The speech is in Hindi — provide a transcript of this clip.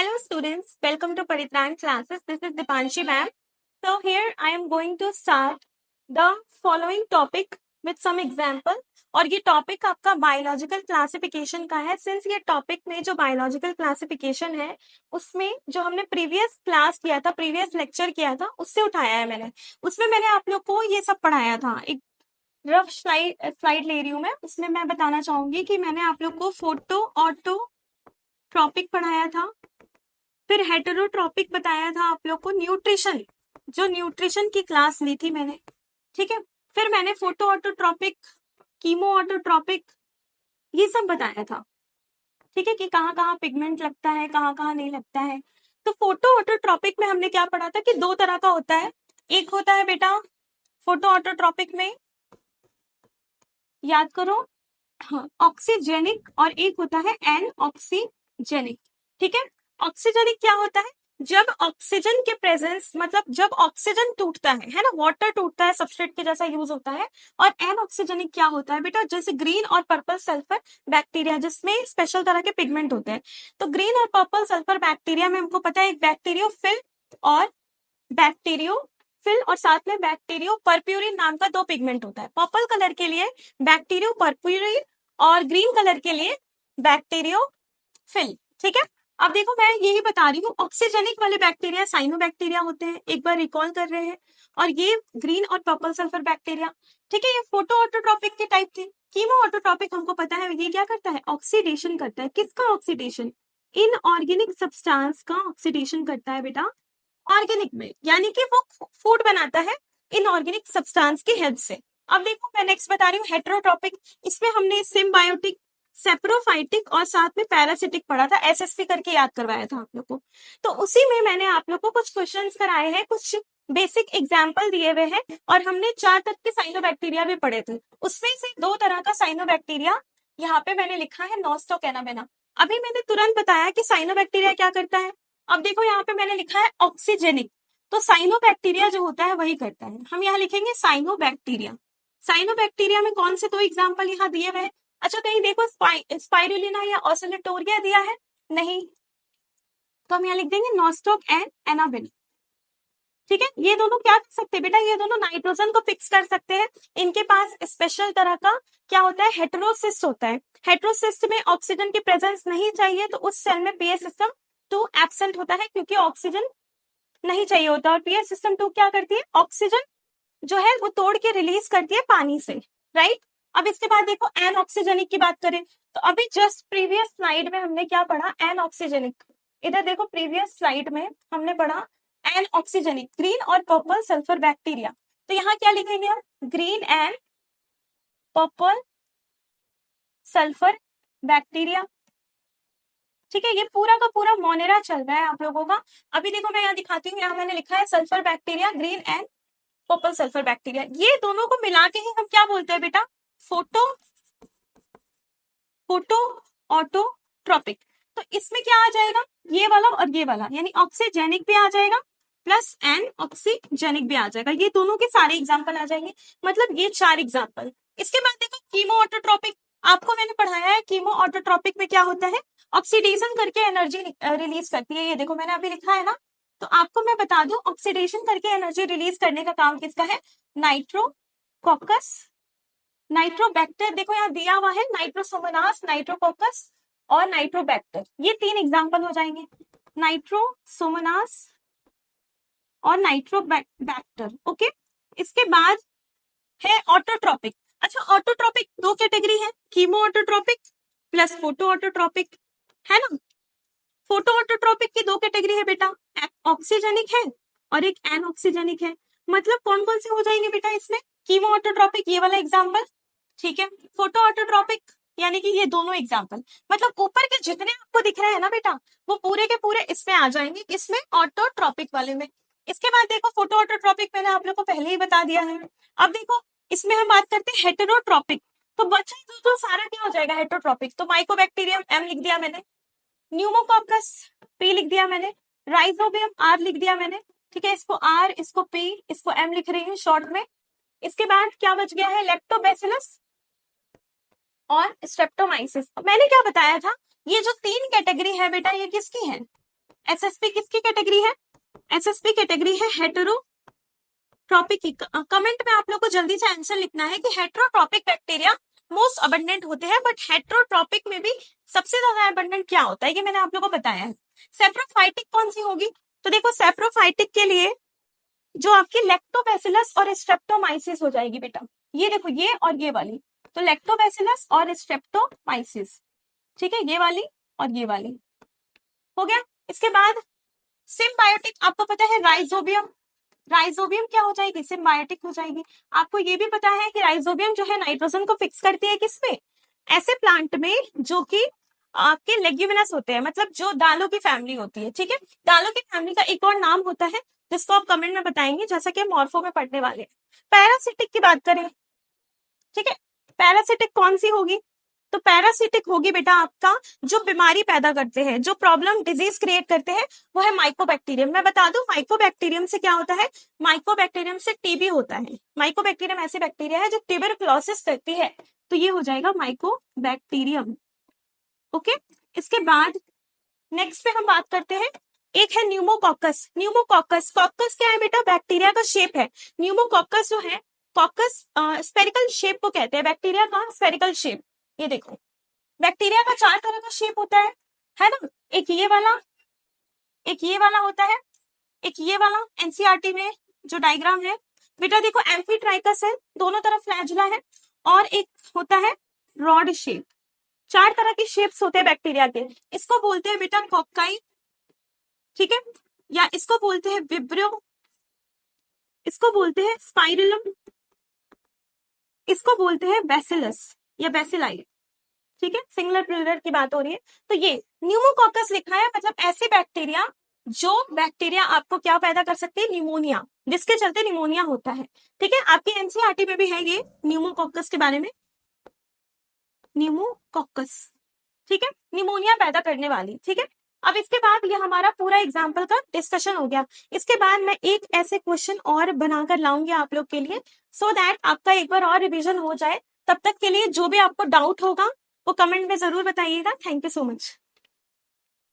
Hello students, welcome to Paritran classes. This is Dipanshi ma'am. So here I am going to start the following topic with some example. और ये टॉपिक आपका बायोलॉजिकल क्लासिफिकेशन का है. सिंस ये टॉपिक में जो बायोलॉजिकल क्लासिफिकेशन है उसमें जो हमने प्रीवियस क्लास किया था, प्रीवियस लेक्चर किया था, उससे उठाया है मैंने. उसमें मैंने आप लोग को ये सब पढ़ाया था. एक रफ स्लाइड ले रही हूँ मैं. उसमें मैं बताना चाहूंगी कि मैंने आप लोग को फोटो ऑटोट्रॉपिक पढ़ाया था, फिर हेटेरोट्रॉपिक बताया था आप लोग को, न्यूट्रिशन, जो न्यूट्रिशन की क्लास ली थी मैंने, ठीक है. फिर मैंने फोटो ऑटोट्रॉपिक, कीमो ऑटोट्रॉपिक, ये सब बताया था, ठीक है, कि कहाँ कहाँ पिगमेंट लगता है, कहाँ कहाँ नहीं लगता है. तो फोटो ऑटोट्रॉपिक में हमने क्या पढ़ा था कि दो तरह का होता है. एक होता है बेटा फोटो ऑटोट्रॉपिक में, याद करो, ऑक्सीजेनिक, और एक होता है एनऑक्सीजेनिक. ठीक है. ऑक्सीजेनिक क्या होता है? जब ऑक्सीजन के प्रेजेंस, मतलब जब ऑक्सीजन टूटता है ना, वाटर टूटता है, सबस्ट्रेट के जैसा यूज होता है. और एनऑक्सीजेनिक क्या होता है बेटा? जैसे ग्रीन और पर्पल सल्फर बैक्टीरिया, जिसमें स्पेशल तरह के पिगमेंट होते हैं. तो ग्रीन और पर्पल सल्फर बैक्टीरिया में हमको पता है एक बैक्टीरियोफिल और साथ में बैक्टीरियो परप्यूरिन नाम का दो पिगमेंट होता है. पर्पल कलर के लिए बैक्टीरियो परप्यूरिन और ग्रीन कलर के लिए बैक्टीरियोफिल. ठीक है. अब देखो मैं यही बता रही हूँ, ऑक्सीजेनिक वाले बैक्टीरिया साइनोबैक्टीरिया होते हैं, एक बार रिकॉल कर रहे हैं, और ये ग्रीन और पर्पल सल्फर बैक्टीरिया. ठीक है. ये फोटो ऑटोट्रॉपिक के टाइप थे. कीमो ऑटोट्रॉपिक हमको पता है ये क्या करता है? ऑक्सीडेशन करता है. किसका ऑक्सीडेशन? इनऑर्गेनिक सब्सटेंस का ऑक्सीडेशन करता है बेटा, ऑर्गेनिक में, यानी कि वो फूड बनाता है इनऑर्गेनिक सब्सटेंस की हेल्प से. अब देखो मैं नेक्स्ट बता रही हूँ हेटेरोट्रॉपिक. इसमें हमने सिम्बायोटिक, सेप्रोफाइटिक और साथ में पैरासिटिक पढ़ा था. एसएसपी करके याद करवाया था आप लोग को. तो उसी में मैंने आप लोग को कुछ क्वेश्चंस कराए हैं, कुछ बेसिक एग्जाम्पल दिए हुए हैं, और हमने 4 तक के साइनोबैक्टीरिया भी पढ़े थे. उसमें से 2 तरह का साइनोबैक्टीरिया यहाँ पे मैंने लिखा है, नॉस्टोक एनाबेना. अभी मैंने तुरंत बताया कि साइनोबैक्टीरिया क्या करता है. अब देखो यहाँ पे मैंने लिखा है ऑक्सीजेनिक, तो साइनोबैक्टीरिया जो होता है वही करता है. हम यहाँ लिखेंगे साइनोबैक्टीरिया. साइनोबैक्टीरिया में कौन से 2 एग्जाम्पल यहाँ दिए हुए हैं? अच्छा, कहीं देखो स्पाइरुलिना या ऑसिलेटोरिया दिया है? नहीं. तो हम यहाँ लिख देंगे नॉस्टोक एंड एनाबेना. ठीक है. ये दोनों क्या कर सकते हैं बेटा? ये दोनों नाइट्रोजन को फिक्स कर सकते हैं. इनके पास स्पेशल तरह का क्या होता है? हेटेरोसिस्ट होता है. हेटेरोसिस्ट में ऑक्सीजन की प्रेजेंस नहीं चाहिए, तो उस सेल में पीएच सिस्टम 2 एब्सेंट होता है, क्योंकि ऑक्सीजन नहीं चाहिए होता. और पीएच सिस्टम 2 क्या करती है? ऑक्सीजन जो है वो तोड़ के रिलीज करती है पानी से, राइट. अब इसके बाद देखो एनऑक्सीजेनिक की बात करें, तो अभी जस्ट प्रीवियस स्लाइड में हमने क्या पढ़ा? एनऑक्सीजेनिक. इधर देखो प्रीवियस स्लाइड में हमने पढ़ा एनऑक्सीजेनिक, ग्रीन और पर्पल सल्फर बैक्टीरिया. तो यहाँ क्या लिखेंगे हम? Green and purple sulphur bacteria. ठीक है. ये पूरा का पूरा मोनेरा चल रहा है आप लोगों का. अभी देखो मैं यहाँ दिखाती हूँ, यहाँ मैंने लिखा है sulphur bacteria, green and purple sulphur bacteria. ये दोनों को मिला के ही हम क्या बोलते हैं बेटा? Photo autotrophic. तो इसमें क्या आ जाएगा? ये वाला और ये वाला, यानी ऑक्सीजेनिक भी आ जाएगा प्लस एनऑक्सीजेनिक भी आ जाएगा. ये दोनों के सारे एग्जाम्पल आ जाएंगे, मतलब ये 4 एग्जाम्पल. इसके बाद देखो कीमो ऑटोट्रॉपिक. आपको मैंने पढ़ाया है कीमो ऑटोट्रॉपिक में क्या होता है? ऑक्सीडेशन करके एनर्जी रिलीज करती है. ये देखो मैंने अभी लिखा है ना, तो आपको मैं बता दूं, ऑक्सीडेशन करके एनर्जी रिलीज करने का काम किसका है? नाइट्रोकॉकस, नाइट्रोबैक्टर. देखो यहाँ दिया हुआ है नाइट्रोसोमोनास, नाइट्रोकॉकस और नाइट्रोबैक्टर. ये 3 एग्जाम्पल हो जाएंगे, नाइट्रोसोमोनास और नाइट्रोबैक्टर. ओके. इसके बाद है ऑटोट्रॉपिक. अच्छा, ऑटोट्रॉपिक 2 कैटेगरी है, chemo autotrophic plus photo autotrophic, है ना. फोटो ऑटोट्रॉपिक की 2 कैटेगरी है बेटा, ऑक्सीजेनिक है और एक एनऑक्सीजेनिक है. मतलब कौन कौन से हो जाएंगे बेटा इसमें? कीमो ऑटोट्रॉपिक ये वाला एग्जाम्पल, ठीक है. फोटो ऑटोट्रॉपिक यानी कि ये दोनों एग्जाम्पल, मतलब ऊपर के जितने आपको दिख रहे हैं ना बेटा, वो पूरे के पूरे इसमें आ जाएंगे, इसमें ऑटोट्रॉपिक वाले में. इसके बाद देखो फोटो ऑटोट्रॉपिक मैंने आप लोग को पहले ही बता दिया है. अब देखो इसमें हम बात करते हैं हेटेरोट्रॉपिक. तो बच्चा तो सारा क्या हो जाएगा? हेटेरोट्रॉपिक. तो माइकोबैक्टीरियम एम लिख दिया मैंने, न्यूमोकॉकस पी लिख दिया मैंने, राइजोबियम आर लिख दिया मैंने. ठीक है. इसको आर, इसको पी, इसको एम लिख रही हूँ शॉर्ट में. इसके बाद क्या बच गया है? लैक्टोबैसिलस और स्ट्रेप्टोमाइसिस. मैंने क्या बताया था? ये जो 3 कैटेगरी है बेटा, ये किसकी है? एसएसपी किसकी कैटेगरी है? एसएसपी कैटेगरी है हेटेरोट्रॉपिक की। कमेंट में आप लोग को जल्दी से आंसर लिखना है कि हेटेरोट्रॉपिक बैक्टीरिया मोस्ट अबंडेंट होते हैं, बट हेटेरोट्रॉपिक में भी सबसे ज्यादा अबंडेंट क्या होता है, ये मैंने आप लोगों को बताया है। सेप्रोफाइटिक कौन सी होगी? तो देखो सेप्रोफाइटिक के लिए जो आपकी लैक्टोबैसिलस और स्ट्रेप्टोमाइसिस हो जाएगी बेटा, ये देखो ये और ये वाली, तो लैक्टोबैसिलस और स्ट्रेप्टोमाइसिस, ठीक है, ये वाली और ये वाली हो गया। इसके बाद सिम्बायोटिक, आपको पता है राइजोबियम, राइजोबियम क्या हो जाएगी? सिम्बायोटिक हो जाएगी। आपको ये भी पता है कि राइजोबियम जो है नाइट्रोजन को फिक्स करती है किसमें? ऐसे प्लांट में जो कि आपके लेग्यूमिनस होते हैं, मतलब जो दालों की फैमिली होती है, ठीक है। दालों की फैमिली का एक और नाम होता है जिसको आप कमेंट में बताएंगे, जैसा कि मॉर्फो में पढ़ने वाले हैं। पैरासिटिक की बात करें, ठीक है, पैरासिटिक कौन सी होगी? तो पैरासिटिक होगी बेटा आपका जो बीमारी पैदा करते हैं, जो प्रॉब्लम डिजीज क्रिएट करते हैं, वो है माइकोबैक्टीरियम। मैं बता दूं माइकोबैक्टीरियम से क्या होता है? माइकोबैक्टीरियम से टीबी होता है। माइकोबैक्टीरियम ऐसी बैक्टीरिया है जो ट्यूबरकुलोसिस करती है, तो ये हो जाएगा माइकोबैक्टीरियम। ओके, इसके बाद नेक्स्ट पे हम बात करते हैं, एक है न्यूमोकॉकस। न्यूमोकॉकस, कॉकस क्या है बेटा? बैक्टीरिया का शेप है। न्यूमोकॉकस जो है, कॉकस स्पेरिकल शेप को कहते हैं, बैक्टीरिया का स्पेरिकल शेप। ये देखो बैक्टीरिया का 4 तरह का शेप होता है ना? एक ये वाला, एक ये वाला होता है, एक ये वाला। एनसीईआरटी में जो डायग्राम है बेटा देखो, एम्फीट्राइकस है, दोनों तरफ फ्लैजुला है, और एक होता है रॉड शेप। 4 तरह के शेप्स होते हैं बैक्टीरिया के। इसको बोलते हैं बेटा कॉकाई, ठीक है, या इसको बोलते हैं विब्रियो, इसको बोलते हैं स्पाइरलम, इसको बोलते हैं बैसिलस या बैसिलाई, ठीक है, सिंगुलर प्लूरल की बात हो रही है। तो ये न्यूमोकॉकस लिखा है, मतलब ऐसे बैक्टीरिया जो बैक्टीरिया आपको क्या पैदा कर सकते हैं? निमोनिया, जिसके चलते निमोनिया होता है, ठीक है। आपकी एनसीईआरटी में भी है ये न्यूमोकॉकस के बारे में, न्यूमोकॉकस, ठीक है, निमोनिया पैदा करने वाली, ठीक है। अब इसके बाद ये हमारा पूरा एग्जाम्पल का डिस्कशन हो गया। इसके बाद मैं एक ऐसे क्वेश्चन और बनाकर लाऊंगी आप लोग के लिए, सो दैट आपका एक बार और रिवीजन हो जाए। तब तक के लिए जो भी आपको डाउट होगा वो कमेंट में जरूर बताइएगा। Thank you so much.